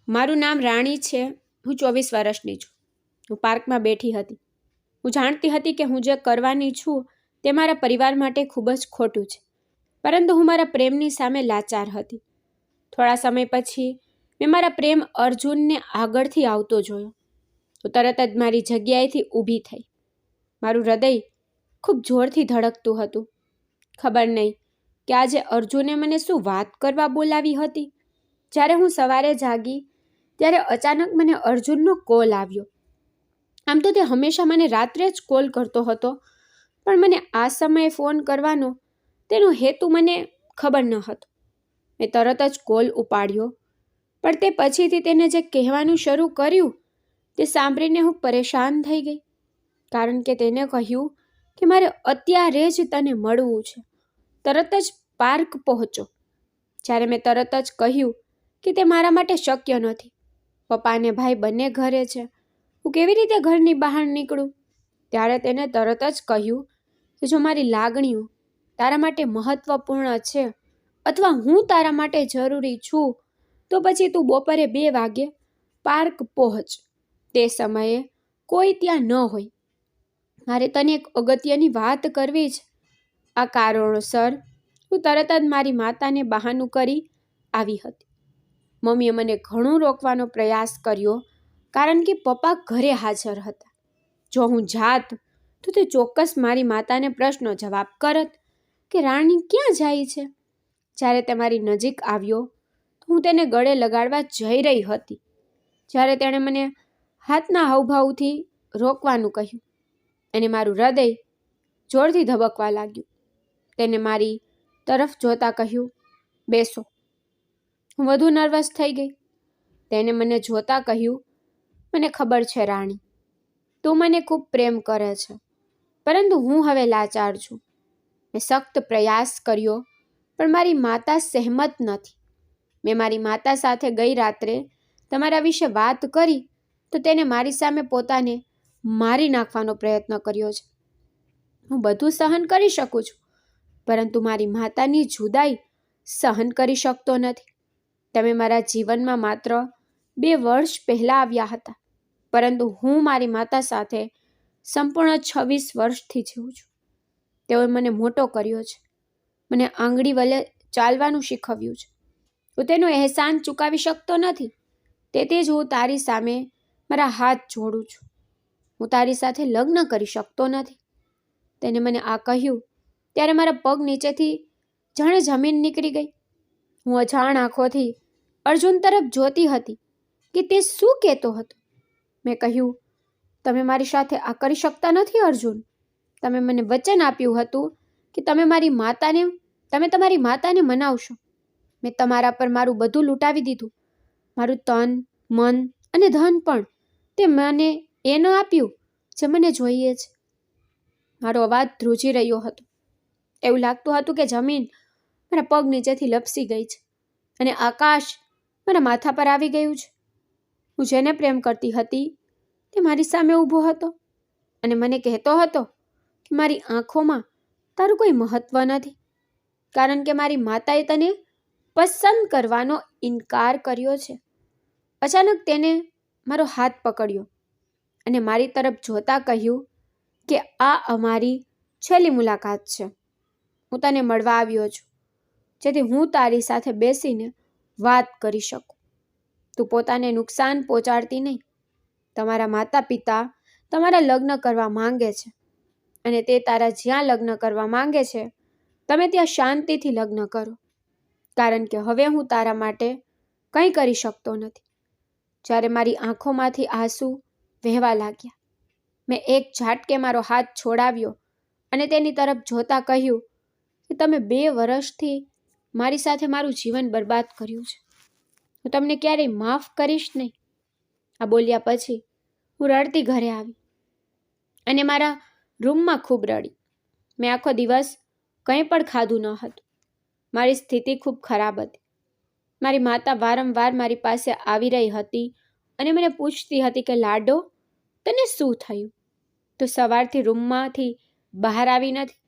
મારું નામ રાણી છે. હું 24 વર્ષની છું. હું પાર્કમાં બેઠી હતી. હું જાણતી હતી કે હું જે કરવાની છું તે મારા પરિવાર માટે ખૂબ જ ખોટું છે, પરંતુ હું મારા પ્રેમની સામે લાચાર હતી. થોડા સમય પછી મેં મારા પ્રેમ અર્જુનને આગળથી આવતો જોયો. હું તરત જ મારી જગ્યાએથી ઊભી થઈ. મારું હૃદય ખૂબ જોરથી ધડકતું હતું. ખબર નહીં કે આજે અર્જુને મને શું વાત કરવા બોલાવી હતી. જ્યારે હું સવારે જાગી ત્યારે અચાનક મને અર્જુનનો કોલ આવ્યો. આમ તો તે હંમેશા મને રાત્રે જ કોલ કરતો હતો, પણ મને આ સમયે ફોન કરવાનો તેનો હેતુ મને ખબર ન હતો. મેં તરત જ કોલ ઉપાડ્યો, પણ તે પછીથી તેને જે કહેવાનું શરૂ કર્યું તે સાંભળીને હું પરેશાન થઈ ગઈ. કારણ કે તેને કહ્યું કે મારે અત્યારે જ તને મળવું છે, તરત જ પાર્ક પહોંચો. જ્યારે મેં તરત જ કહ્યું કે તે મારા માટે શક્ય નથી. પપ્પા અને ભાઈ બંને ઘરે છે, હું કેવી રીતે ઘરની બહાર નીકળું? ત્યારે તેને તરત જ કહ્યું કે જો મારી લાગણીઓ તારા માટે મહત્વપૂર્ણ છે અથવા હું તારા માટે જરૂરી છું તો પછી તું બપોરે 2 વાગે પાર્ક પહોંચ. તે સમયે કોઈ ત્યાં ન હોય. મારે તને એક અગત્યની વાત કરવી છે. આ કારણોસર હું તરત જ મારી માતાને બહાનું કરી આવી હતી. મમ્મીએ મને ઘણું રોકવાનો પ્રયાસ કર્યો, કારણ કે પપ્પા ઘરે હાજર હતા. જો હું જાત તો તે ચોક્કસ મારી માતાને પ્રશ્નો જવાબ કરત કે રાણી ક્યાં જાય છે. જ્યારે તે મારી નજીક આવ્યો તો હું તેને ગળે લગાડવા જઈ રહી હતી. જ્યારે તેણે મને હાથના હાવભાવથી રોકવાનું કહ્યું અને મારું હૃદય જોરથી ધબકવા લાગ્યું. તેને મારી તરફ જોતા કહ્યું, બેસો. હું વધુ નર્વસ થઈ ગઈ. તેને મને જોતા કહ્યું, મને ખબર છે રાણી, તું મને ખૂબ પ્રેમ કરે છે, પરંતુ હું હવે લાચાર છું. મેં સખ્ત પ્રયાસ કર્યો, પણ મારી માતા સહેમત નથી. મેં મારી માતા સાથે ગઈ રાત્રે તમારા વિશે વાત કરી તો તેને મારી સામે પોતાને મારી નાખવાનો પ્રયત્ન કર્યો છે. હું બધું સહન કરી શકું છું, પરંતુ મારી માતાની જુદાઈ સહન કરી શકતો નથી. તમે મારા જીવનમાં માત્ર 2 વર્ષ પહેલાં આવ્યા હતા, પરંતુ હું મારી માતા સાથે સંપૂર્ણ 26 વર્ષથી જીવું છું. તેઓએ મને મોટો કર્યો છે, મને આંગળી વલે ચાલવાનું શીખવ્યું છે. હું તેનો અહેસાન ચૂકવી શકતો નથી. તેથી જ હું તારી સામે મારા હાથ જોડું છું. હું તારી સાથે લગ્ન કરી શકતો નથી. તેને મને આ કહ્યું ત્યારે મારા પગ નીચેથી જાણે જમીન નીકળી ગઈ. હું અજાણ આંખોથી અર્જુન તરફ જોતી હતી કે તે શું કહેતો હતો. મેં કહ્યું, તમે મારી સાથે આ કરી શકતા નથી અર્જુન. તમે મને વચન આપ્યું હતું કે તમે તમારી માતાને મનાવશો. મેં તમારા પર મારું બધું લૂંટાવી દીધું, મારું તન, મન અને ધન પણ. તે મને એ ન આપ્યું જે મને જોઈએ છે. મારો અવાજ ધ્રુજી રહ્યો હતો. એવું લાગતું હતું કે જમીન મારા પગ નીચેથી લપસી ગઈ છે અને આકાશ મારા માથા પર આવી ગયું છે. હું જેને પ્રેમ કરતી હતી તે મારી સામે ઊભો હતો અને મને કહેતો હતો કે મારી આંખોમાં તારું કોઈ મહત્વ નથી, કારણ કે મારી માતાએ તને પસંદ કરવાનો ઇનકાર કર્યો છે. અચાનક તેને મારો હાથ પકડ્યો અને મારી તરફ જોતા કહ્યું કે આ અમારી છેલ્લી મુલાકાત છે. હું તને મળવા આવ્યો છું, જેથી હું તારી સાથે બેસીને વાત કરી શકું. તું પોતાને નુકસાન પહોંચાડતી નહીં. તમારા માતા પિતા તમારા લગ્ન કરવા માંગે છે અને તે તારા જ્યાં લગ્ન કરવા માંગે છે તમે ત્યાં શાંતિથી લગ્ન કરો, કારણ કે હવે હું તારા માટે કંઈ કરી શકતો નથી. જ્યારે મારી આંખોમાંથી આંસુ વહેવા લાગ્યા, મેં એક ઝાટકે મારો હાથ છોડાવ્યો અને તેની તરફ જોતા કહ્યું કે તમે 2 વર્ષથી મારી સાથે મારું જીવન બરબાદ કર્યું છે. હું તમને ક્યારેય માફ કરીશ નહીં. આ બોલ્યા પછી હું રડતી ઘરે આવી અને મારા રૂમમાં ખૂબ રડી. મેં આખો દિવસ કંઈ પણ ખાધું ન હતું. મારી સ્થિતિ ખૂબ ખરાબ હતી. મારી માતા વારંવાર મારી પાસે આવી રહી હતી અને મને પૂછતી હતી કે લાડો, તને શું થયું? તો સવારથી રૂમમાંથી બહાર આવી નથી.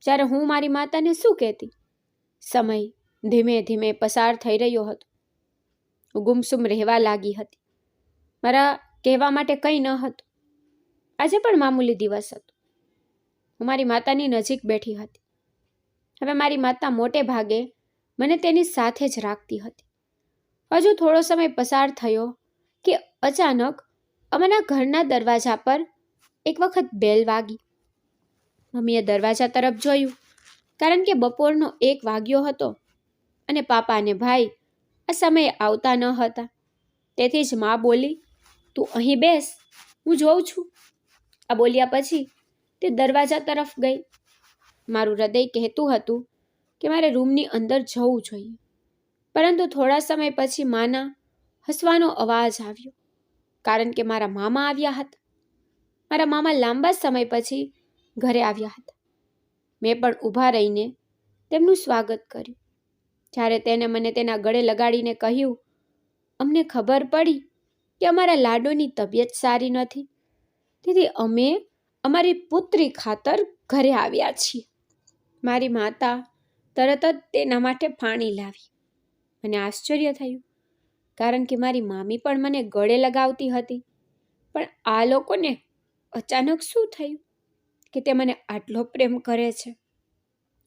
જ્યારે હું મારી માતાને શું કહેતી? સમય ધીમે ધીમે પસાર થઈ રહ્યો હતો. હું ગુમસુમ રહેવા લાગી હતી. મારા કહેવા માટે કંઈ ન હતું. આજે પણ મામૂલી દિવસ હતો. હું મારી માતાની નજીક બેઠી હતી. હવે મારી માતા મોટે ભાગે મને તેની સાથે જ રાખતી હતી. હજુ થોડો સમય પસાર થયો કે અચાનક અમારા ઘરના દરવાજા પર એક વખત બેલ વાગી. મમ્મીએ દરવાજા તરફ જોયું, કારણ કે બપોરનો 1 વાગ્યો હતો અને પાપા અને ભાઈ આ સમયે આવતા ન હતા. તેથી જ મા બોલી, તું અહીં બેસ, હું જોઉં છું. આ બોલ્યા પછી તે દરવાજા તરફ ગઈ. મારું હૃદય કહેતું હતું કે મારે રૂમની અંદર જવું જોઈએ, પરંતુ થોડા સમય પછી માના હસવાનો અવાજ આવ્યો, કારણ કે મારા મામા આવ્યા હતા. મારા મામા લાંબા સમય પછી ઘરે આવ્યા હતા. મેં પણ ઊભા રહીને તેમનું સ્વાગત કર્યું. જ્યારે તેને મને તેના ગળે લગાડીને કહ્યું, અમને ખબર પડી કે અમારા લાડોની તબિયત સારી નથી, તેથી અમે અમારી પુત્રી ખાતર ઘરે આવ્યા છીએ. મારી માતા તરત જ તેના માટે પાણી લાવી. મને આશ્ચર્ય થયું, કારણ કે મારી મામી પણ મને ગળે લગાવતી હતી. પણ આ લોકોને અચાનક શું થયું કે તે મને આટલો પ્રેમ કરે છે?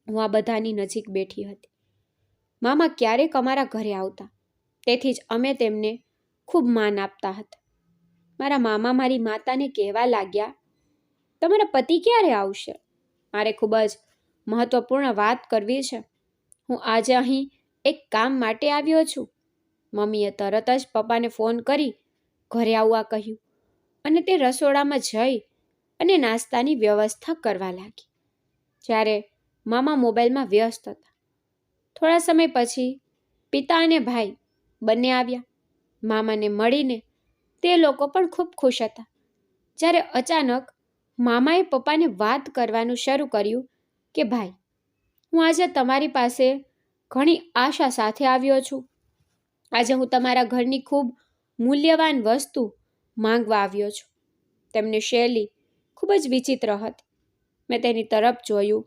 હું આ બધાની નજીક બેઠી હતી. મામા ક્યારેક અમારા ઘરે આવતા, તેથી જ અમે તેમને ખૂબ માન આપતા હતા. મારા મામા મારી માતાને કહેવા લાગ્યા, તમારા પતિ ક્યારે આવશે? મારે ખૂબ જ મહત્વપૂર્ણ વાત કરવી છે. હું આજે અહીં એક કામ માટે આવ્યો છું. મમ્મીએ તરત જ પપ્પાને ફોન કરી ઘરે આવવા કહ્યું અને તે રસોડામાં જઈ અને નાસ્તાની વ્યવસ્થા કરવા લાગી. જ્યારે મામા મોબાઈલમાં વ્યસ્ત હતા. થોડા સમય પછી પિતા અને ભાઈ બંને આવ્યા. મામાને મળીને તે લોકો પણ ખૂબ ખુશ હતા. જ્યારે અચાનક મામાએ પપ્પાને વાત કરવાનું શરૂ કર્યું કે ભાઈ, હું આજે તમારી પાસે ઘણી આશા સાથે આવ્યો છું. આજે હું તમારા ઘરની ખૂબ મૂલ્યવાન વસ્તુ માંગવા આવ્યો છું. તેમની શૈલી ખૂબ જ વિચિત્ર હતી. મેં તેની તરફ જોયું,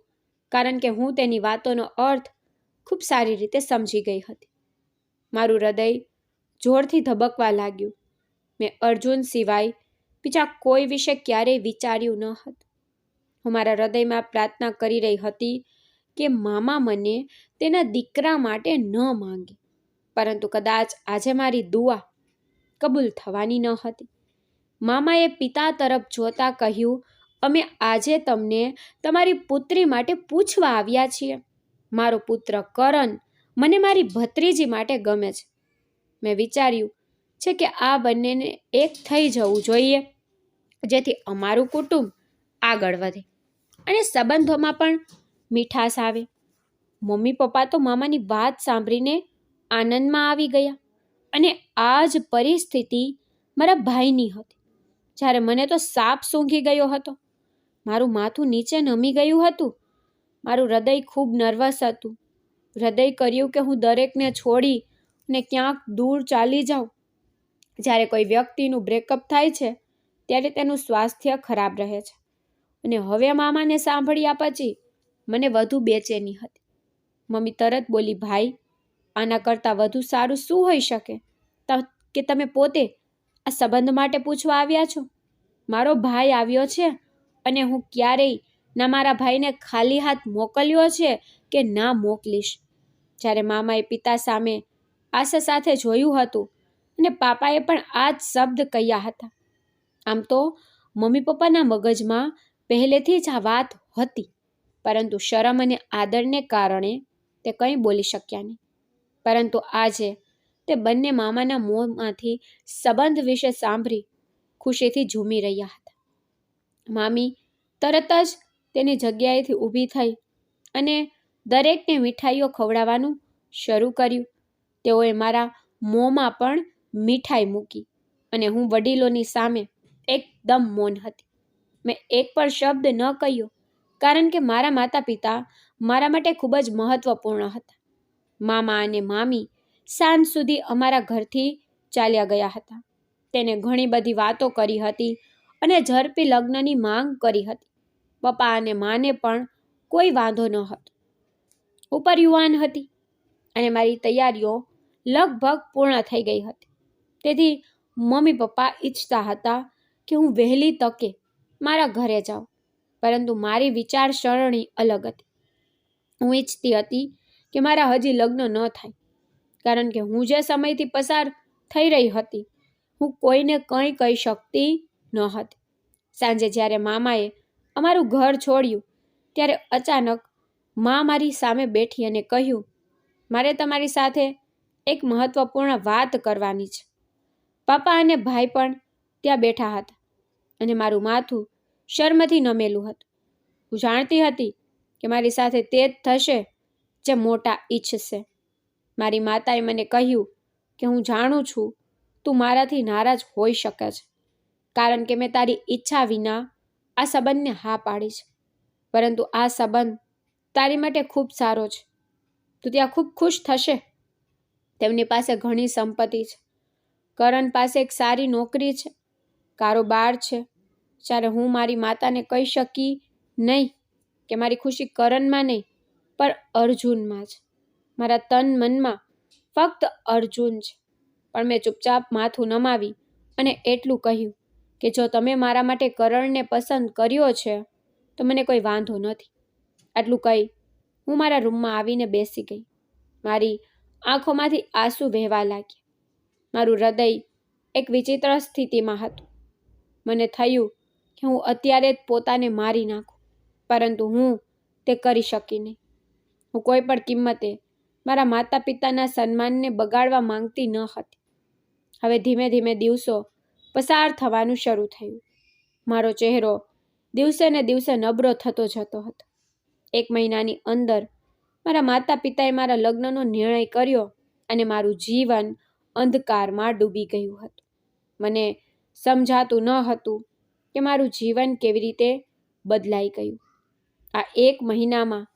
કારણ કે હું તેની વાતોનો અર્થ ખૂબ સારી રીતે સમજી ગઈ હતી. મારું હૃદય જોરથી ધબકવા લાગ્યું. મેં અર્જુન સિવાય બીજા કોઈ વિશે ક્યારેય વિચાર્યું ન હતું. હું મારા હૃદયમાં પ્રાર્થના કરી રહી હતી કે મામા મને તેના દીકરા માટે ન માંગે, પરંતુ કદાચ આજે મારી દુઆ કબૂલ થવાની ન હતી. મામાએ પિતા તરફ જોતા કહ્યું, અમે આજે તમને તમારી પુત્રી માટે પૂછવા આવ્યા છીએ. મારો પુત્ર કરણ મને મારી ભત્રીજી માટે ગમે છે. મેં વિચાર્યું છે કે આ બંનેને એક થઈ જવું જોઈએ, જેથી અમારું કુટુંબ આગળ વધે અને સંબંધોમાં પણ મીઠાશ આવે. મમ્મી પપ્પા તો મામાની વાત સાંભળીને આનંદમાં આવી ગયા અને આ જ પરિસ્થિતિ મારા ભાઈની હતી. જ્યારે મને તો સાપ સૂંઘી ગયો હતો. મારું માથું નીચે નમી ગયું હતું. મારું હૃદય ખૂબ નર્વસ હતું. હૃદય કર્યું કે હું દરેકને છોડી અને ક્યાંક દૂર ચાલી જાઉં. જ્યારે કોઈ વ્યક્તિનું બ્રેકઅપ થાય છે ત્યારે તેનું સ્વાસ્થ્ય ખરાબ રહે છે. અને હવે મામાને સાંભળ્યા પછી મને વધુ બેચેની હતી. મમ્મી તરત બોલી, ભાઈ, આના કરતાં વધુ સારું શું હોઈ શકે કે તમે પોતે આ સંબંધ માટે પૂછવા આવ્યા છો? મારો ભાઈ આવ્યો છે અને હું ક્યારેય ના મારા ભાઈને ખાલી હાથ મોકલ્યો છે કે ના મોકલીશ. જ્યારે મામાએ પિતા સામે આશા સાથે જોયું હતું અને પાપાએ પણ આ જ શબ્દ કહ્યા હતા. આમ તો મમ્મી પપ્પાના મગજમાં પહેલેથી જ આ વાત હતી, પરંતુ શરમ અને આદરને કારણે તે કંઈ બોલી શક્યા નહીં. પરંતુ આજે તે બંને મામાના મોંમાંથી સંબંધ વિશે સાંભળી ખુશીથી ઝૂમી રહ્યા હતા. મામી તરત જ તેની જગ્યાએથી ઊભી થઈ અને દરેકને મીઠાઈઓ ખવડાવવાનું શરૂ કર્યું. તેઓએ મારા મોંમાં પણ મીઠાઈ મૂકી અને હું વડીલોની સામે એકદમ મૌન હતી. મેં એક પણ શબ્દ ન કહ્યો, કારણ કે મારા માતા પિતા મારા માટે ખૂબ જ મહત્વપૂર્ણ હતા. મામા અને મામી સાંજ સુધી અમારા ઘરથી ચાલ્યા ગયા હતા. તેને ઘણી બધી વાતો કરી હતી અને ઝડપી લગ્નની માંગ કરી હતી. પપ્પા અને માને પણ કોઈ વાંધો ન હતો. ઉપર યુવાન હતી અને મારી તૈયારીઓ લગભગ પૂર્ણ થઈ ગઈ હતી. તેથી મમ્મી પપ્પા ઈચ્છતા હતા કે હું વહેલી તકે મારા ઘરે જાઉં, પરંતુ મારી વિચારસરણી અલગ હતી. હું ઈચ્છતી હતી કે મારા હજી લગ્ન ન થાય, કારણ કે હું જે સમયથી પસાર થઈ રહી હતી, હું કોઈને કંઈ કહી શકતી ન હતી. સાંજે જ્યારે મામાએ અમારું ઘર છોડ્યું, ત્યારે અચાનક મા મારી સામે બેઠી અને કહ્યું, મારે તમારી સાથે એક મહત્વપૂર્ણ વાત કરવાની છે. પપ્પા અને ભાઈ પણ ત્યાં બેઠા હતા અને મારું માથું શરમથી નમેલું હતું. હું જાણતી હતી કે મારી સાથે તે જ થશે જે મોટા ઈચ્છશે. મારી માતાએ મને કહ્યું કે હું જાણું છું તું મારાથી નારાજ હોઈ શકે છે, કારણ કે મેં તારી ઈચ્છા વિના આ સંબંધને હા પાડી છે, પરંતુ આ સંબંધ તારી માટે ખૂબ સારો છે. તું ત્યાં ખૂબ ખુશ થશે. તેમની પાસે ઘણી સંપત્તિ છે. કરણ પાસે એક સારી નોકરી છે, કારોબાર છે. જ્યારે હું મારી માતાને કહી શકી નહીં કે મારી ખુશી કરણમાં નહીં પણ અર્જુનમાં છે. મારા તન મનમાં ફક્ત અર્જુન છે. પણ મેં ચૂપચાપ માથું નમાવી અને એટલું કહ્યું કે જો તમે મારા માટે કરણને પસંદ કર્યો છે તો મને કોઈ વાંધો નથી. આટલું કહી હું મારા રૂમમાં આવીને બેસી ગઈ. મારી આંખોમાંથી આંસુ વહેવા લાગ્યા. મારું હૃદય એક વિચિત્ર સ્થિતિમાં હતું. મને થયું કે હું અત્યારે જ પોતાને મારી નાખું, પરંતુ હું તે કરી શકી નહીં. હું કોઈ પણ કિંમતે મારા માતા પિતાના સન્માનને બગાડવા માંગતી ન હતી. હવે ધીમે ધીમે દિવસો પસાર થવાનું શરૂ થયું. મારો ચહેરો દિવસે ને દિવસે નબળો થતો જતો હતો. 1 મહિનાની અંદર મારા માતા પિતાએ મારા લગ્નનો નિર્ણય કર્યો અને મારું જીવન અંધકારમાં ડૂબી ગયું હતું. મને સમજાતું ન હતું કે મારું જીવન કેવી રીતે બદલાઈ ગયું. આ 1 મહિનામાં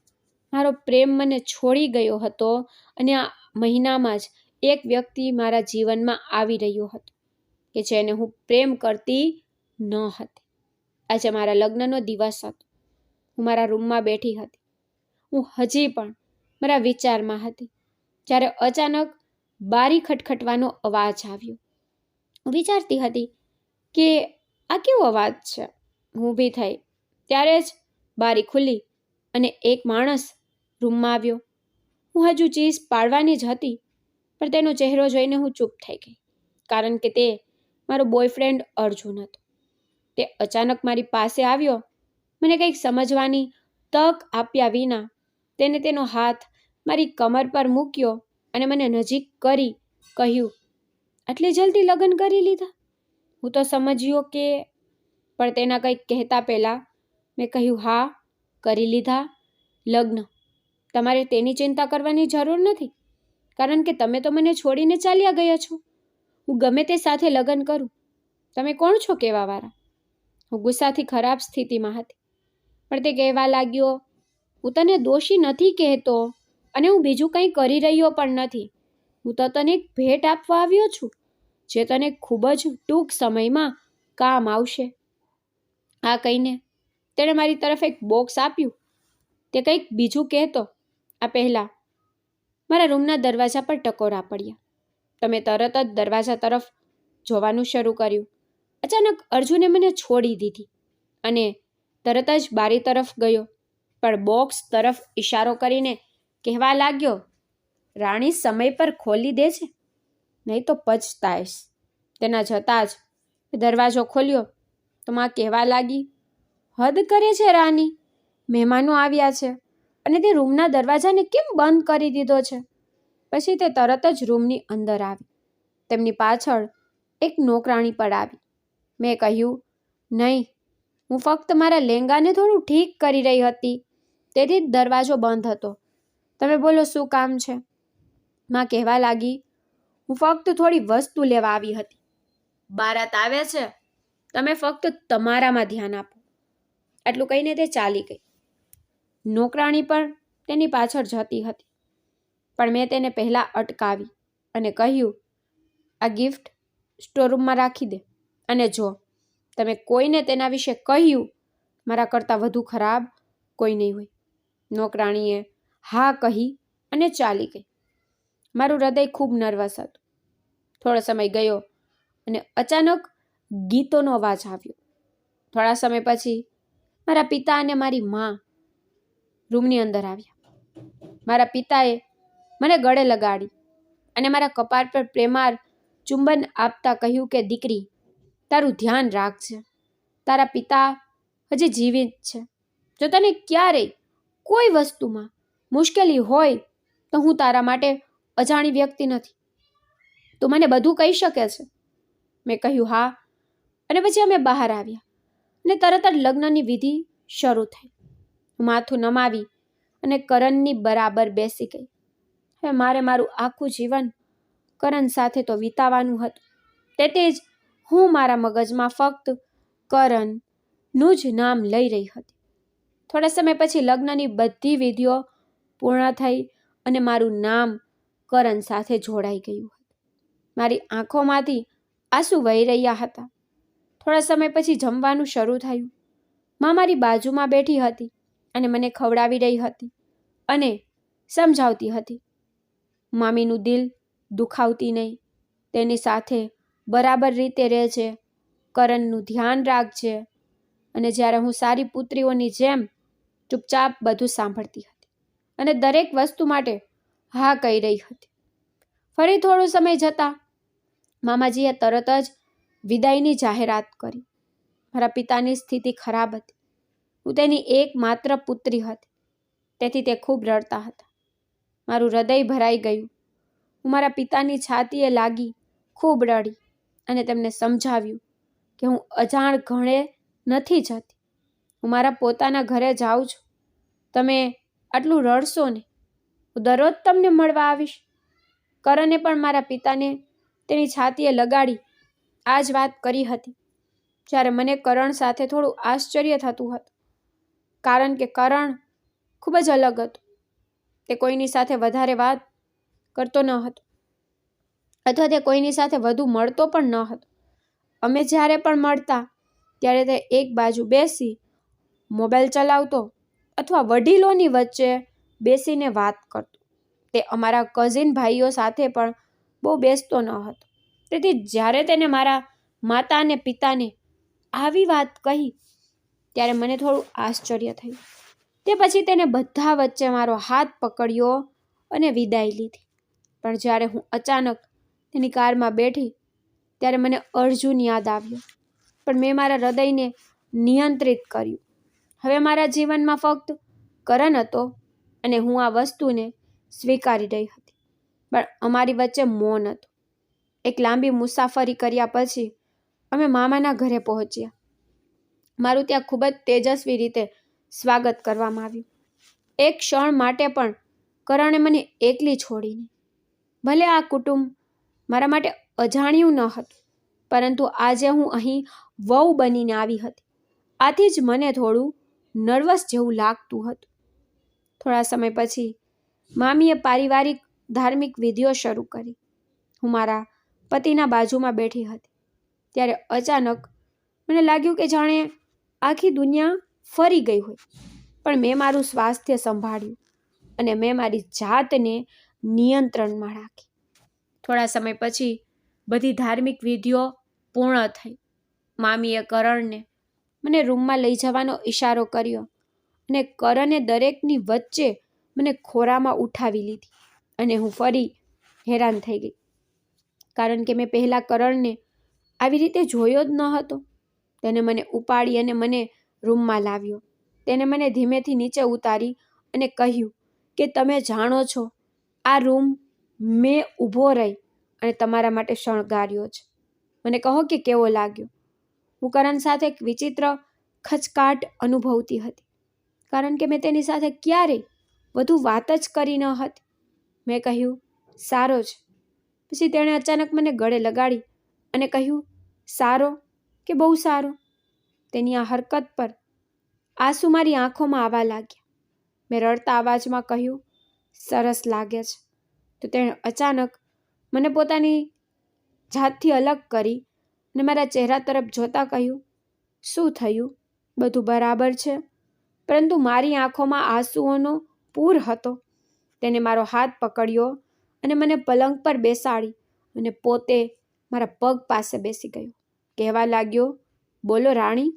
મારો પ્રેમ મને છોડી ગયો હતો અને આ મહિનામાં જ એક વ્યક્તિ મારા જીવનમાં આવી રહ્યો હતો કે જેને હું પ્રેમ કરતી ન હતી. આજે મારા લગ્નનો દિવસ હતો. હું મારા રૂમમાં બેઠી હતી. હું હજી પણ મારા વિચારમાં હતી જ્યારે અચાનક બારી ખટખટવાનો અવાજ આવ્યો. હું વિચારતી હતી કે આ કેવો અવાજ છે. હું ઊભી થઈ ત્યારે જ બારી ખુલી અને એક માણસ રૂમમાં આવ્યો. હું હજુ ચીસ પાડવાની જ હતી, પણ તેનો ચહેરો જોઈને હું ચૂપ થઈ ગઈ, કારણ કે તે મારો બોયફ્રેન્ડ અર્જુન હતો. તે અચાનક મારી પાસે આવ્યો. મને કંઈક સમજવાની તક આપ્યા વિના તેને તેનો હાથ મારી કમર પર મૂક્યો અને મને નજીક કરી કહ્યું, આટલી જલ્દી લગ્ન કરી લીધા? હું તો સમજ્યો કે, પણ તેના કંઈક કહેતા પહેલાં મેં કહ્યું, હા, કરી લીધા લગ્ન. તમારે તેની ચિંતા કરવાની જરૂર નથી, કારણ કે તમે તો મને છોડીને ચાલ્યા ગયા છો. હું ગમે તે સાથે લગ્ન કરું. તમે કોણ છો કહેવાવાળા? હું ગુસ્સાથી ખરાબ સ્થિતિમાં હતી, પણ તે કહેવા લાગ્યો, હું તને દોષી નથી કહેતો અને હું બીજું કંઈ કરી રહ્યો પણ નથી. હું તો તને એક ભેટ આપવા આવ્યો છું, જે તને ખૂબ જ ટૂંક સમયમાં કામ આવશે. આ કહીને તેણે મારી તરફ એક બોક્સ આપ્યું. તે કંઈક બીજું કહેતો આ પહેલાં મારા રૂમના દરવાજા પર ટકોરા પડ્યા. તમે તરત જ દરવાજા તરફ જોવાનું શરૂ કર્યું. અચાનક અર્જુને મને છોડી દીધી અને તરત જ બારી તરફ ગયો, પણ બોક્સ તરફ ઇશારો કરીને કહેવા લાગ્યો, રાણી સમય પર ખોલી દે છે, નહીં તો પછતાઈશ. તેના જતાં જ દરવાજો ખોલ્યો તો માં કહેવા લાગી, હદ કરે છે રાની, મહેમાનો આવ્યા છે અને તે રૂમના દરવાજાને કેમ બંધ કરી દીધો છે? પછી તે તરત જ રૂમની અંદર આવી. તેમની પાછળ એક નોકરાણી પણ આવી. મેં કહ્યું, નહીં, હું ફક્ત મારા લહેંગાને થોડું ઠીક કરી રહી હતી, તેથી જ દરવાજો બંધ હતો. તમે બોલો, શું કામ છે? માં કહેવા લાગી, હું ફક્ત થોડી વસ્તુ લેવા આવી હતી. બારાત આવે છે, તમે ફક્ત તમારામાં ધ્યાન આપો. આટલું કહીને તે ચાલી ગઈ. નોકરાણી પણ તેની પાછળ જતી હતી, પણ મેં તેને પહેલાં અટકાવી અને કહ્યું, આ ગિફ્ટ સ્ટોરરૂમમાં રાખી દે, અને જો તમે કોઈને તેના વિશે કહ્યું, મારા કરતાં વધુ ખરાબ કોઈ નહીં હોય. નોકરાણીએ હા કહી અને ચાલી ગઈ. મારું હૃદય ખૂબ નર્વસ હતું. થોડો સમય ગયો અને અચાનક ગીતોનો અવાજ આવ્યો. થોડા સમય પછી મારા પિતા અને મારી મા રૂમની અંદર આવ્યા. મારા પિતાએ મને ગળે લગાડી અને મારા કપાળ પર પ્રેમાળ ચુંબન આપતા કહ્યું કે દીકરી, તારું ધ્યાન રાખજે. તારા પિતા હજી જીવિત છે. જો તને ક્યારેય કોઈ વસ્તુમાં મુશ્કેલી હોય તો હું તારા માટે અજાણી વ્યક્તિ નથી. તું મને બધું કહી શકે છે. મેં કહ્યું હા. અને પછી અમે બહાર આવ્યા અને તરત જ લગ્નની વિધિ શરૂ થઈ. માથું નમાવી અને કરણની બરાબર બેસી ગઈ. હવે મારે મારું આખું જીવન કરણ સાથે તો વિતાવાનું હતું. તેથી જ હું મારા મગજમાં ફક્ત કરણનું જ નામ લઈ રહી હતી. થોડા સમય પછી લગ્નની બધી વિધિઓ પૂર્ણ થઈ અને મારું નામ કરણ સાથે જોડાઈ ગયું હતું. મારી આંખોમાંથી આંસુ વહી રહ્યા હતા. થોડા સમય પછી જમવાનું શરૂ થયું. મા મારી બાજુમાં બેઠી હતી અને મને ખવડાવી રહી હતી અને સમજાવતી હતી. મામીનું દિલ દુખાવતી નહીં. તેની સાથે બરાબર રીતે રહેજે. કરણનું ધ્યાન રાખજે. અને જ્યારે હું સારી પુત્રીઓની જેમ ચૂપચાપ બધું સાંભળતી હતી અને દરેક વસ્તુ માટે હા કહી રહી હતી. ફરી થોડો સમય જતા મામાજીએ તરત જ વિદાયની જાહેરાત કરી. મારા પિતાની સ્થિતિ ખરાબ હતી. હું તેની એકમાત્ર પુત્રી હતી. તેથી તે ખૂબ રડતા હતા. મારું હૃદય ભરાઈ ગયું. હું મારા પિતાની છાતીએ લાગી ખૂબ રડી અને તેમને સમજાવ્યું કે હું અજાણ ઘણે નથી જતી. હું મારા પોતાના ઘરે જાઉં છું. તમે આટલું રડશો ને, હું દરરોજ તમને મળવા આવીશ. કરણે પણ મારા પિતાને તેની છાતીએ લગાડી આ જ વાત કરી હતી. જ્યારે મને કરણ સાથે થોડું આશ્ચર્ય થતું હતું, કારણ કે કરણ ખૂબ જ અલગ હતો. તે કોઈની સાથે વધારે વાત કરતો ન હતો અથવા તે કોઈની સાથે વધુ મળતો પણ ન હતો. અમે જ્યારે પણ મળતા ત્યારે તે એક બાજુ બેસી મોબાઈલ ચલાવતો અથવા વડીલોની વચ્ચે બેસીને વાત કરતો. તે અમારા કઝિન ભાઈઓ સાથે પણ બહુ બેસતો ન હતો. તેથી જ્યારે તેને મારા માતા અને પિતાને આવી વાત કહી ત્યારે મને થોડું આશ્ચર્ય થયું. તે પછી તેને બધા વચ્ચે મારો હાથ પકડ્યો અને વિદાય લીધી. પણ જ્યારે હું અચાનક તેની કારમાં બેઠી ત્યારે મને અર્જુન યાદ આવ્યો. પણ મેં મારા હૃદયને નિયંત્રિત કર્યું. હવે મારા જીવનમાં ફક્ત કરણ હતો અને હું આ વસ્તુને સ્વીકારી રહી હતી. પણ અમારી વચ્ચે મૌન હતું. એક લાંબી મુસાફરી કર્યા પછી અમે મામાના ઘરે પહોંચ્યા. મારું ત્યાં ખૂબ જ તેજસ્વી રીતે સ્વાગત કરવામાં આવ્યું. એક ક્ષણ માટે પણ કરણે મને એકલી છોડી નહીં. ભલે આ કુટુંબ મારા માટે અજાણ્યું ન હતું, પરંતુ આજે હું અહીં વહુ બનીને આવી હતી. આથી જ મને થોડું નર્વસ જેવું લાગતું હતું. થોડા સમય પછી મામીએ પારિવારિક ધાર્મિક વિધિઓ શરૂ કરી. હું મારા પતિના બાજુમાં બેઠી હતી ત્યારે અચાનક મને લાગ્યું કે જાણે આખી દુનિયા ફરી ગઈ હોય. પણ મેં મારું સ્વાસ્થ્ય સંભાળ્યું અને મેં મારી જાતને નિયંત્રણમાં રાખી. થોડા સમય પછી બધી ધાર્મિક વિધિઓ પૂર્ણ થઈ. મામીએ કરણને મને રૂમમાં લઈ જવાનો ઈશારો કર્યો અને કરણે દરેકની વચ્ચે મને ખોરામાં ઉઠાવી લીધી અને હું ફરી હેરાન થઈ ગઈ, કારણ કે મેં પહેલાં કરણને આવી રીતે જોયો જ ન હતો. તેને મને ઉપાડી અને મને રૂમમાં લાવ્યો. તેને મને ધીમેથી નીચે ઉતારી અને કહ્યું કે તમે જાણો છો, આ રૂમ મેં ઊભો રહી અને તમારા માટે શણગાર્યો છે. મને કહો કે કેવો લાગ્યો. હું કરણ સાથે એક વિચિત્ર ખચકાટ અનુભવતી હતી, કારણ કે મેં તેની સાથે ક્યારેય વધુ વાત જ કરી ન હતી. મેં કહ્યું સારો છે. પછી તેણે અચાનક મને ગળે લગાડી અને કહ્યું સારો કે બહુ સારો. તેની આ હરકત પર આંસુ મારી આંખોમાં આવવા લાગ્યા. મેં રડતા અવાજમાં કહ્યું સરસ લાગે છે. તો તેણે અચાનક મને પોતાની જાતથી અલગ કરી અને મારા ચહેરા તરફ જોતા કહ્યું શું થયું, બધું બરાબર છે? પરંતુ મારી આંખોમાં આંસુઓનો પૂર હતો. તેને મારો હાથ પકડ્યો અને મને પલંગ પર બેસાડી અને પોતે મારા પગ પાસે બેસી ગયો. કહેવા લાગ્યો, બોલો રાણી,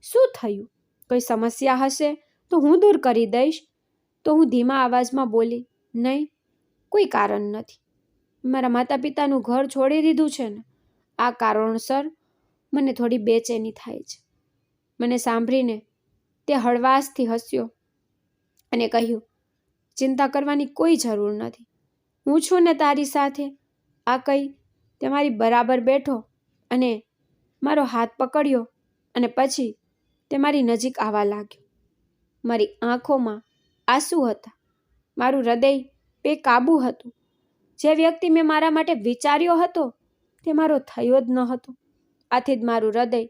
શું થયું? કોઈ સમસ્યા હશે તો હું દૂર કરી દઈશ. તો હું ધીમા અવાજમાં બોલી, નહીં, કોઈ કારણ નથી. મારા માતા પિતાનું ઘર છોડી દીધું છે ને, આ કારણોસર મને થોડી બેચેની થાય છે. મને સાંભળીને તે હળવાશથી હસ્યો અને કહ્યું, ચિંતા કરવાની કોઈ જરૂર નથી. હું છું ને તારી સાથે. આ કહી તે મારી બરાબર બેઠો અને મારો હાથ પકડ્યો અને પછી તે મારી નજીક આવવા લાગ્યો. મારી આંખોમાં આંસુ હતા. મારું હૃદય બેકાબૂ હતું. જે વ્યક્તિ મેં મારા માટે વિચાર્યો હતો તે મારો થયો જ ન હતો. આથી જ મારું હૃદય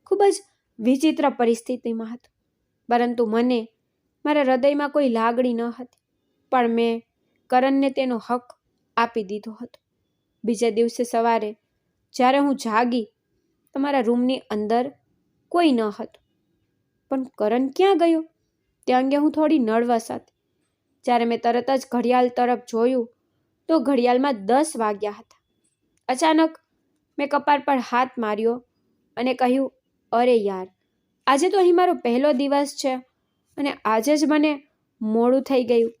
ખૂબ જ વિચિત્ર પરિસ્થિતિમાં હતું. પરંતુ મને મારા હૃદયમાં કોઈ લાગણી ન હતી, પણ મેં કરણને તેનો હક આપી દીધો હતો. બીજે દિવસે સવારે જ્યારે હું જાગી તો મારા રૂમની અંદર કોઈ ન હતું. પણ કરણ ક્યાં ગયો તે અંગે હું થોડી નર્વસ હતી. જ્યારે મેં તરત જ ઘડિયાળ તરફ જોયું તો ઘડિયાળમાં 10 વાગ્યા હતા. અચાનક મેં કપાળ પર હાથ માર્યો અને કહ્યું, અરે યાર, આજે તો અહીં મારો પહેલો દિવસ છે અને આજે જ મને મોડું થઈ ગયું.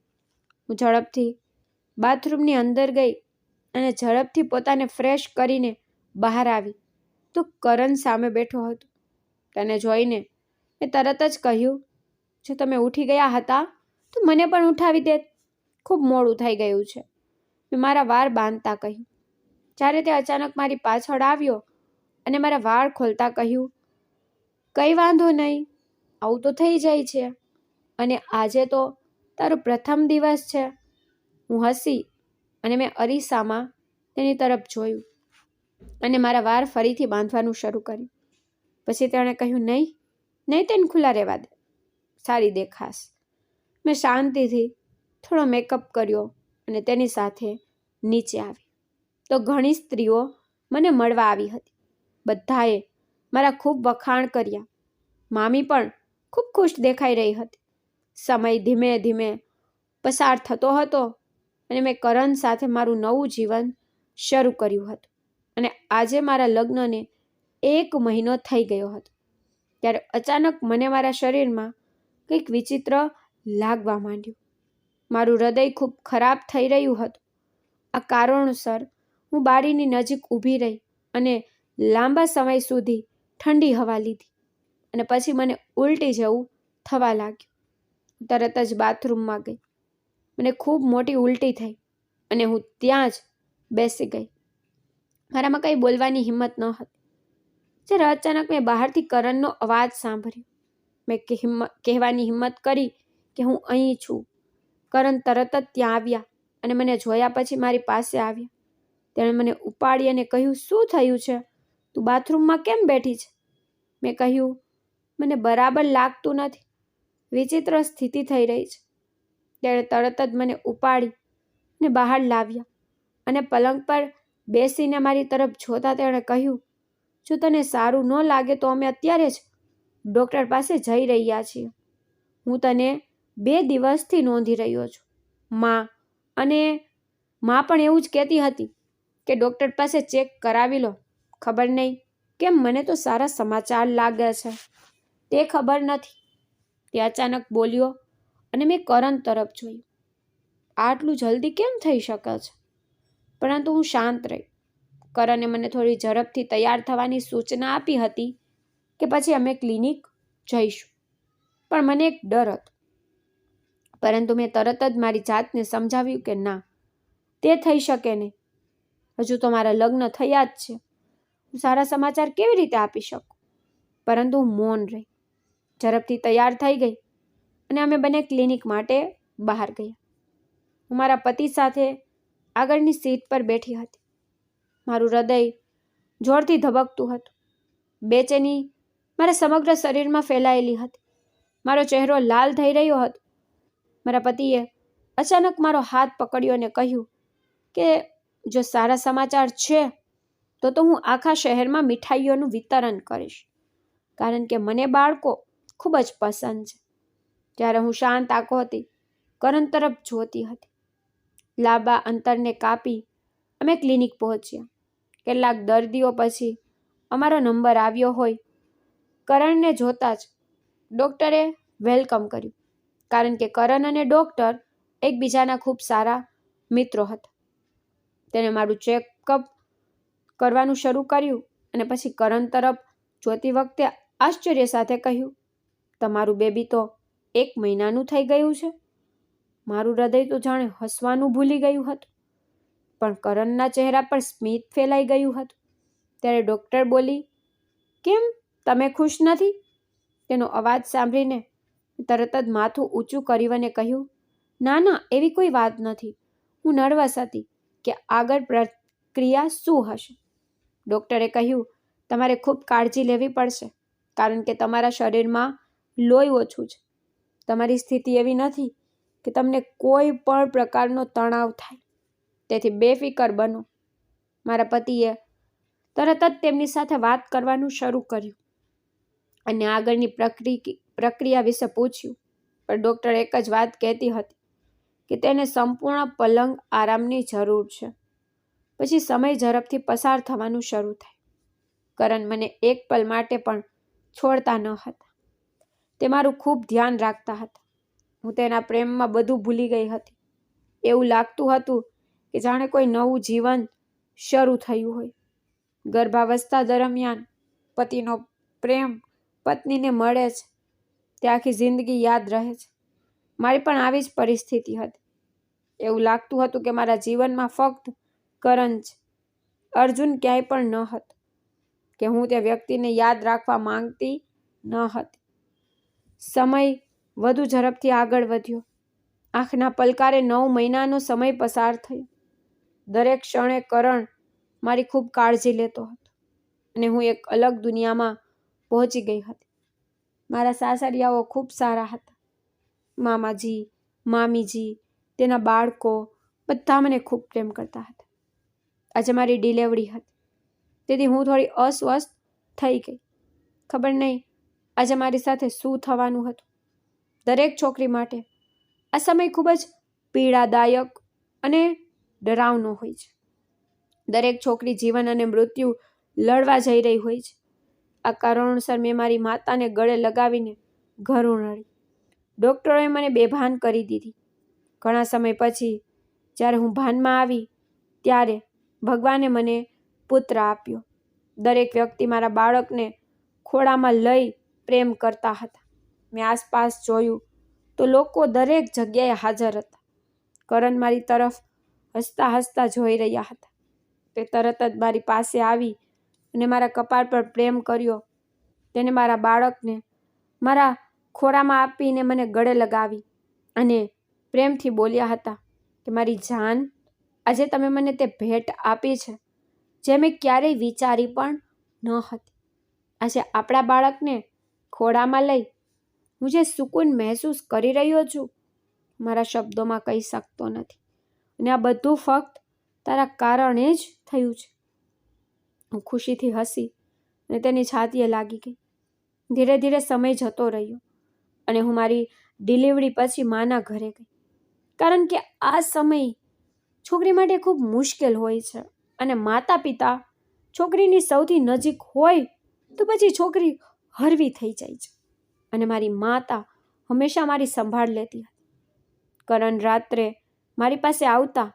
હું ઝડપથી બાથરૂમની અંદર ગઈ અને ઝડપથી પોતાને ફ્રેશ કરીને બહાર આવી તો કરણ સામે બેઠો હતો. તેને જોઈને મેં તરત જ કહ્યું, જો તમે ઉઠી ગયા હતા તો મને પણ ઉઠાવી દેત. ખૂબ મોડું થઈ ગયું છે. મેં મારા વાળ બાંધતા કહ્યું. જ્યારે તે અચાનક મારી પાછળ આવ્યો અને મારા વાળ ખોલતા કહ્યું, કંઈ વાંધો નહીં, આવું તો થઈ જાય છે અને આજે તો તારો પ્રથમ દિવસ છે. હું હસી અને મેં અરીસામાં તેની તરફ જોયું અને મારા વાળ ફરીથી બાંધવાનું શરૂ કર્યું. પછી તેણે કહ્યું, નહીં, તેને ખુલ્લા રહેવા દે, સારી દેખાશ. મેં શાંતિથી થોડો મેકઅપ કર્યો અને તેની સાથે નીચે આવી તો ઘણી સ્ત્રીઓ મને મળવા આવી હતી. બધાએ મારા ખૂબ વખાણ કર્યા. મામી પણ ખૂબ ખુશ દેખાઈ રહી હતી. સમય ધીમે ધીમે પસાર થતો હતો અને મેં કરણ સાથે મારું નવું જીવન શરૂ કર્યું હતું અને આજે મારા લગ્નને 1 મહિનો થઈ ગયો હતો. ત્યારે અચાનક મને મારા શરીરમાં કંઈક વિચિત્ર લાગવા માંડ્યું. મારું હૃદય ખૂબ ખરાબ થઈ રહ્યું હતું. આ કારણોસર હું બારીની નજીક ઊભી રહી અને લાંબા સમય સુધી ઠંડી હવા લીધી અને પછી મને ઉલટી જેવું થવા લાગ્યું. તરત જ બાથરૂમમાં ગઈ. મને ખૂબ મોટી ઉલટી થઈ અને હું ત્યાં જ બેસી ગઈ. મારામાં કંઈ બોલવાની હિંમત ન હતી. જ્યારે અચાનક મેં બહારથી કરણનો અવાજ સાંભળ્યો. મેં કહેવાની હિંમત કરી કે હું અહીં છું. કરણ તરત જ ત્યાં આવ્યા અને મને જોયા પછી મારી પાસે આવ્યા. તેણે મને ઉપાડી અને કહ્યું, શું થયું છે? તું બાથરૂમમાં કેમ બેઠી છે? મેં કહ્યું, મને બરાબર લાગતું નથી, વિચિત્ર સ્થિતિ થઈ રહી છે. તેણે તરત જ મને ઉપાડી અને બહાર લાવ્યા અને પલંગ પર બેસીને મારી તરફ જોતા તેણે કહ્યું, જો તને સારું ન લાગે તો અમે અત્યારે જ ડૉક્ટર પાસે જઈ રહ્યા છીએ. હું તને 2 દિવસથી નોંધી રહ્યો છું. માં પણ એવું જ કહેતી હતી કે ડૉક્ટર પાસે ચેક કરાવી લો. ખબર નહીં કેમ મને તો સારા સમાચાર લાગે છે. તે ખબર નથી, તે અચાનક બોલ્યો અને મેં કરણ તરફ જોયું. આટલું જલ્દી કેમ થઈ શકે છે? પરંતુ હું શાંત રહી. કરણે મને થોડી ઝડપથી તૈયાર થવાની સૂચના આપી હતી કે પછી અમે ક્લિનિક જઈશું. પણ મને એક ડર હતો. પરંતુ મેં તરત જ મારી જાતને સમજાવ્યું કે ના, તે થઈ શકે નહીં. હજુ તો મારા લગ્ન થયા જ છે. હું સારા સમાચાર કેવી રીતે આપી શકું? પરંતુ હું મૌન રહી. ઝડપથી તૈયાર થઈ ગઈ અને અમે બંને ક્લિનિક માટે બહાર ગયા. હું મારા પતિ સાથે આગળની સીટ પર બેઠી હતી. મારું હૃદય જોરથી ધબકતું હતું. બેચેની મારા સમગ્ર શરીરમાં ફેલાયેલી હતી. મારો ચહેરો લાલ થઈ રહ્યો હતો. મારા પતિએ અચાનક મારો હાથ પકડ્યો અને કહ્યું કે જો સારા સમાચાર છે તો હું આખા શહેરમાં મીઠાઈઓનું વિતરણ કરીશ, કારણ કે મને બાળકો ખૂબ જ પસંદ છે. ત્યારે હું શાંત આંખોથી કરણ તરફ જોતી હતી. લાંબા અંતરને કાપી અમે ક્લિનિક પહોંચ્યા. કેટલાક દર્દીઓ પછી અમારો નંબર આવ્યો હોય. કરણને જોતા જ ડૉક્ટરે વેલકમ કર્યું, કારણ કે કરણ અને ડૉક્ટર એકબીજાના ખૂબ સારા મિત્રો હતા. તેને મારું ચેકઅપ કરવાનું શરૂ કર્યું અને પછી કરણ તરફ જોતી વખતે આશ્ચર્ય સાથે કહ્યું, તમારું બેબી તો 1 મહિનાનું થઈ ગયું છે. મારું હૃદય તો જાણે હસવાનું ભૂલી ગયું હતું, પણ કરણના ચહેરા પર સ્મિત ફેલાઈ ગયું હતું. ત્યારે ડૉક્ટર બોલી, કેમ તમે ખુશ નથી? તેનો અવાજ સાંભળીને તરત જ માથું ઊંચું કર્યું અને કહ્યું, ના, એવી કોઈ વાત નથી. હું નર્વસ હતી કે આગળ પ્રક્રિયા શું હશે. ડૉક્ટરે કહ્યું, તમારે ખૂબ કાળજી લેવી પડશે, કારણ કે તમારા શરીરમાં લોહી ઓછું છે. તમારી સ્થિતિ એવી નથી કે તમને કોઈ પણ પ્રકારનો તણાવ થાય, તેથી બેફિકર બનો. મારા પતિએ તરત જ તેમની સાથે વાત કરવાનું શરૂ કર્યું અને આગળની પ્રક્રિયા વિશે પૂછ્યું. પણ ડૉક્ટર એક જ વાત કહેતી હતી કે તેને સંપૂર્ણ પલંગ આરામની જરૂર છે. પછી સમય ઝડપથી પસાર થવાનું શરૂ થાય. કરણ મને એક પલ માટે પણ છોડતા ન હતા. તે મારું ખૂબ ધ્યાન રાખતા હતા. હું તેના પ્રેમમાં બધું ભૂલી ગઈ હતી. એવું લાગતું હતું કે જાણે કોઈ નવું જીવન શરૂ થયું હોય. ગર્ભાવસ્થા દરમિયાન પતિનો પ્રેમ પત્નીને મળે છે તે આખી જિંદગી યાદ રહે છે. મારી પણ આવી જ પરિસ્થિતિ હતી. એવું લાગતું હતું કે મારા જીવનમાં ફક્ત કરણ છે. અર્જુન ક્યાંય પણ ન હતો, કે હું તે વ્યક્તિને યાદ રાખવા માંગતી ન હતી. સમય વધુ ઝડપથી આગળ વધ્યો. આંખના પલકારે 9 મહિનાનો સમય પસાર થયો. દરેક ક્ષણે કરણ મારી ખૂબ કાળજી લેતો હતો અને હું એક અલગ દુનિયામાં પહોંચી ગઈ હતી. મારા સાસરિયાઓ ખૂબ સારા હતા. મામાજી, મામીજી, તેના બાળકો બધા મને ખૂબ પ્રેમ કરતા હતા. આજે મારી ડિલિવરી હતી, તેથી હું થોડી અસ્વસ્થ થઈ ગઈ. ખબર નહીં આજે મારી સાથે શું થવાનું હતું. દરેક છોકરી માટે આ સમય ખૂબ જ પીડાદાયક અને ડરાવનો હોય છે. દરેક છોકરી જીવન અને મૃત્યુ લડવા જઈ રહી હોય છે. આ કારણોસર મેં મારી માતાને ગળે લગાવીને ઘરું રડી. ડૉક્ટરોએ મને બેભાન કરી દીધી. ઘણા સમય પછી જ્યારે હું ભાનમાં આવી ત્યારે ભગવાને મને પુત્ર આપ્યો. દરેક વ્યક્તિ મારા બાળકને ખોળામાં લઈ પ્રેમ કરતા હતા. મેં આસપાસ જોયું તો લોકો દરેક જગ્યાએ હાજર હતા. કરણ મારી તરફ હસતા હસતા જોઈ રહ્યા હતા. તે તરત જ મારી પાસે આવી અને મારા કપાળ પર પ્રેમ કર્યો. તેને મારા બાળકને મારા ખોળામાં આપીને મને ગળે લગાવી અને પ્રેમથી બોલ્યા હતા કે મારી જાન, આજે તમે મને તે ભેટ આપી છે જે મેં ક્યારેય વિચારી પણ ન હતી. આજે આપણા બાળકને ખોળામાં લઈ હું જે સુકૂન મહેસૂસ કરી રહ્યો છું, મારા શબ્દોમાં કહી શકતો નથી. અને આ બધું ફક્ત તારા કારણે જ થયું છે. હું ખુશીથી હસી અને તેની છાતીએ લાગી ગઈ. ધીરે ધીરે સમય જતો રહ્યો અને હું મારી ડિલિવરી પછી માના ઘરે ગઈ. કારણ કે આ સમય છોકરી માટે ખૂબ મુશ્કેલ હોય છે અને માતા પિતા છોકરીની સૌથી નજીક હોય તો પછી છોકરી હળવી થઈ જાય છે. અને મારી માતા હંમેશા મારી સંભાળ લેતી હતી. કરણ રાત્રે મારી પાસે આવતા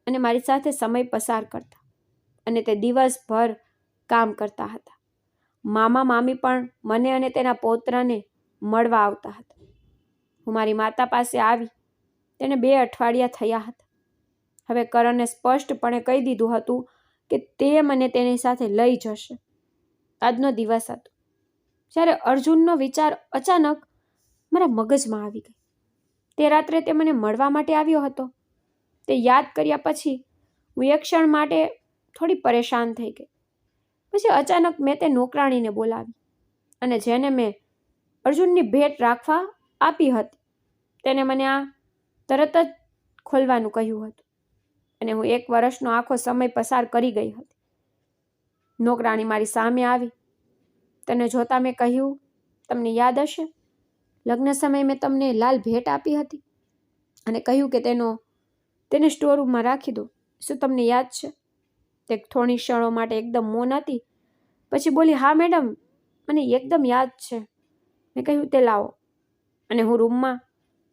અને મારી સાથે સમય પસાર કરતા અને તે દિવસભર કામ કરતા હતા. મામા મામી પણ મને અને તેના પૌત્રને મળવા આવતા હતા. હું મારી માતા પાસે આવી તેને 2 અઠવાડિયા થયા હતા. હવે કરણને સ્પષ્ટપણે કહી દીધું હતું કે તે મને તેની સાથે લઈ જશે. આજનો દિવસ હતો જ્યારે અર્જુનનો વિચાર અચાનક મારા મગજમાં આવી ગઈ. તે રાત્રે તે મને મળવા માટે આવ્યો હતો. તે યાદ કર્યા પછી હું એક ક્ષણ માટે થોડી પરેશાન થઈ ગઈ. પછી અચાનક મેં તે નોકરાણીને બોલાવી અને જેને મેં અર્જુનની ભેટ રાખવા આપી હતી તેને મને આ તરત જ ખોલવાનું કહ્યું હતું અને હું 1 વર્ષનો આખો સમય પસાર કરી ગઈ હતી. નોકરાણી મારી સામે આવી. તને જોતા મેં કહ્યું, તમને યાદ હશે લગ્ન સમયે મેં તમને લાલ ભેટ આપી હતી અને કહ્યું કે તેનો તેને સ્ટોર રૂમમાં રાખી દો. શું તમને યાદ છે? તે થોડી ક્ષણો માટે એકદમ મૌન હતી. પછી બોલી, હા મેડમ, મને એકદમ યાદ છે. મેં કહ્યું, તે લાવો. અને હું રૂમમાં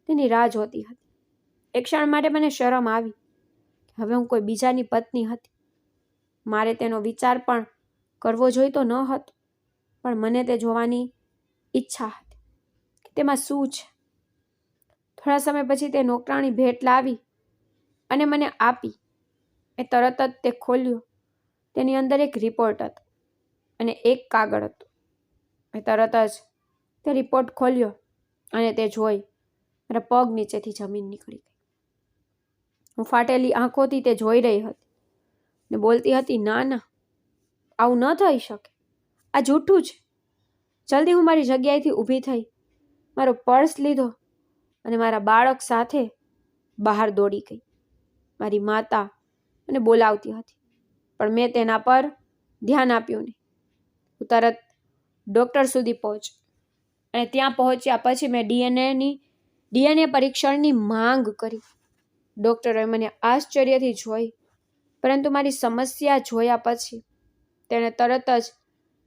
તેની રાહ જોતી હતી. એક ક્ષણ માટે મને શરમ આવી. હવે હું કોઈ બીજાની પત્ની હતી. મારે તેનો વિચાર પણ કરવો જોઈતો ન હતો, પણ મને તે જોવાની ઈચ્છા હતી કે તેમાં શું છે. થોડા સમય પછી તે નોકરાણી ભેટ લાવી અને મને આપી. એ તરત જ તે ખોલ્યો. તેની અંદર એક રિપોર્ટ હતો અને એક કાગળ હતો. મેં તરત જ તે રિપોર્ટ ખોલ્યો અને તે જોઈ મારા પગ નીચેથી જમીન નીકળી ગઈ. હું ફાટેલી આંખોથી તે જોઈ રહી હતી ને બોલતી હતી, ના ના, આવું ન થઈ શકે, આ જૂઠું છે. જલ્દી હું મારી જગ્યાએથી ઊભી થઈ, મારો પર્સ લીધો અને મારા બાળક સાથે બહાર દોડી ગઈ. મારી માતા મને બોલાવતી હતી, પણ મેં તેના પર ધ્યાન આપ્યું નહીં. હું તરત ડૉક્ટર સુધી પહોંચી અને ત્યાં પહોંચ્યા પછી મેં ડીએનએ પરીક્ષણની માંગ કરી. ડૉક્ટરોએ મને આશ્ચર્યથી જોઈ, પરંતુ મારી સમસ્યા જોયા પછી તેણે તરત જ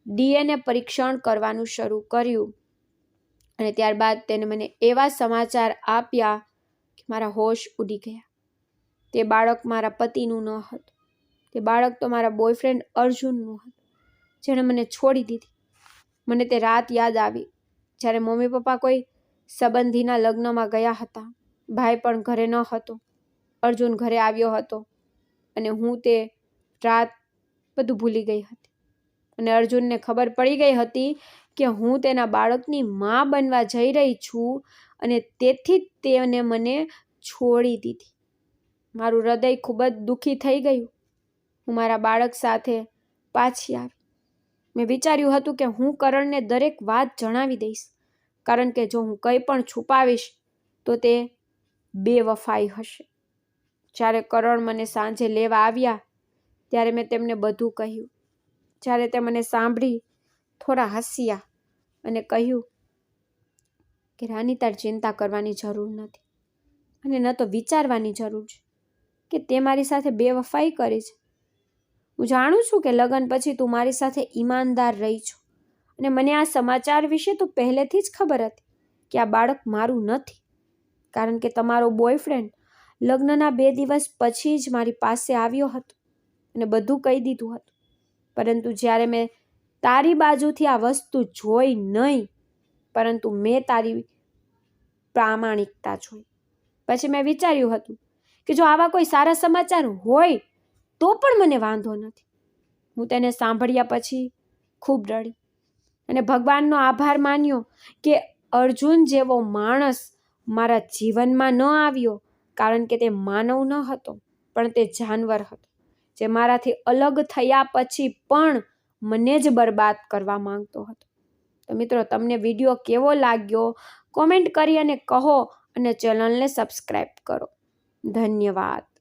ડીએનએ પરીક્ષણ કરવાનું શરૂ કર્યું. અને ત્યારબાદ તેને મને એવા સમાચાર આપ્યા કે મારા હોશ ઉડી ગયા. તે બાળક મારા પતિનું ન હતું. તે બાળક તો મારા બોયફ્રેન્ડ અર્જુનનું હતું, જેણે મને છોડી દીધી. મને તે રાત યાદ આવી જ્યારે મમ્મી પપ્પા કોઈ સંબંધીના લગ્નમાં ગયા હતા. ભાઈ પણ ઘરે ન હતો. અર્જુન ઘરે આવ્યો હતો અને હું તે રાત બધું ભૂલી ગઈ હતી. અને અર્જુનને ખબર પડી ગઈ હતી કે હું તેના બાળકની માં બનવા જઈ રહી છું અને તેથી જ તેને મને છોડી દીધી. મારું હૃદય ખૂબ જ દુઃખી થઈ ગયું. હું મારા બાળક સાથે પાછી આવી. મેં વિચાર્યું હતું કે હું કરણને દરેક વાત જણાવી દઈશ, કારણ કે જો હું કંઈ પણ છુપાવીશ તો તે બેવફાઈ હશે. જ્યારે કરણ મને સાંજે લેવા આવ્યા ત્યારે મેં તેમને બધું કહ્યું. જ્યારે તે મને સાંભળી થોડા હસ્યા અને કહ્યું કે રાની, તાર ચિંતા કરવાની જરૂર નથી અને ન તો વિચારવાની જરૂર છે કે તે મારી સાથે બેવફાઈ કરી છે. હું જાણું છું કે લગ્ન પછી તું મારી સાથે ઈમાનદાર રહી છો અને મને આ સમાચાર વિશે તો પહેલેથી જ ખબર હતી કે આ બાળક મારું નથી, કારણ કે તમારો બોયફ્રેન્ડ લગ્નના 2 દિવસ પછી જ મારી પાસે આવ્યો હતો અને બધું કહી દીધું હતું. પરંતુ જ્યારે મેં તારી બાજુથી આ વસ્તુ જોઈ નહીં, પરંતુ મેં તારી પ્રામાણિકતા જોઈ, પછી મેં વિચાર્યું હતું કે જો આવા કોઈ સારા સમાચાર હોય તો પણ મને વાંધો નથી. હું તેને સાંભળ્યા પછી ખૂબ રડી અને ભગવાનનો આભાર માન્યો કે અર્જુન જેવો માણસ મારા જીવનમાં ન આવ્યો, કારણ કે તે માનવ ન હતો પણ તે જાનવર હતો, જે મારાથી અલગ થયા પછી પણ મને જ બરબાદ કરવા માંગતો હતો. તો મિત્રો, તમને વિડીયો કેવો લાગ્યો કોમેન્ટ કરી અને કહો અને ચેનલને સબસ્ક્રાઈબ કરો. ધન્યવાદ.